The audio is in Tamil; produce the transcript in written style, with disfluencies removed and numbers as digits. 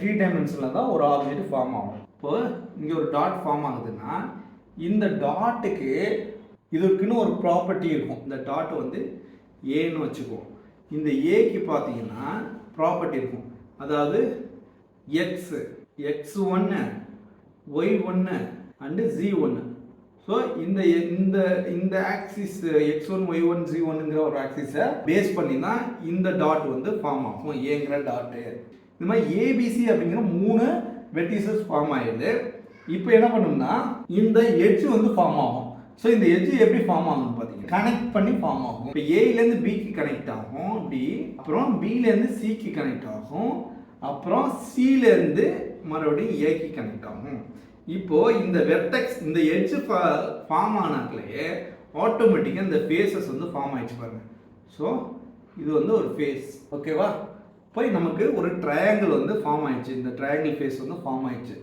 3 டைமென்ஷனில் தான் ஒரு ஆப்ஜெக்ட் ஃபார்ம் ஆகும். இப்போ இங்கே ஒரு டாட் ஃபார்ம் ஆகுதுன்னா இந்த டாட்டுக்கு இதுக்குன்னு ஒரு ப்ராப்பர்ட்டி இருக்கும். இந்த டாட் வந்து ஏன்னு வச்சுக்குவோம். இந்த ஏக்கு பார்த்தீங்கன்னா ப்ராப்பர்ட்டி இருக்கும். அதாவது x1 y1 and z1. So இந்த இந்த இந்த ஆக்சிஸ் x1 y1 z1ங்கிற ஒரு ஆக்சிஸை பேஸ் பண்ணி தான் இந்த டாட் வந்து ஃபார்ம் ஆகும், ஏங்கிற டாட்டு. இந்த மாதிரி ஏபிசி அப்படிங்கிற 3 வெர்டிசஸ் ஃபார்ம் ஆயிடுது. இப்போ என்ன பண்ணோம்னா இந்த எட்ஜ் வந்து ஃபார்ம் ஆகும். ஸோ இந்த எட்ஜ் எப்படி ஃபார்ம் ஆகும்னு பார்த்தீங்கன்னா கனெக்ட் பண்ணி ஃபார்ம் ஆகும். இப்போ ஏலேருந்து பிக்கு கனெக்ட் ஆகும் இப்படி, அப்புறம் பிலேருந்து சிக்கு கனெக்ட் ஆகும், அப்புறம் சிலேருந்து மறுபடியும் ஏக்கு கனெக்ட் ஆகும். இப்போது இந்த வெர்டெக்ஸ் இந்த எட்ஜ் ஃபார்ம் ஆனாக்கலையே ஆட்டோமேட்டிக்காக இந்த ஃபேஸஸ் வந்து ஃபார்ம் ஆகிடுச்சு பாருங்க. ஸோ இது வந்து ஒரு ஃபேஸ், ஓகேவா? போய் நமக்கு ஒரு ட்ரையாங்கிள் வந்து ஃபார்ம் ஆயிடுச்சு. இந்த ட்ரையாங்கிள் ஃபேஸ் வந்து ஃபார்ம் ஆயிடுச்சு.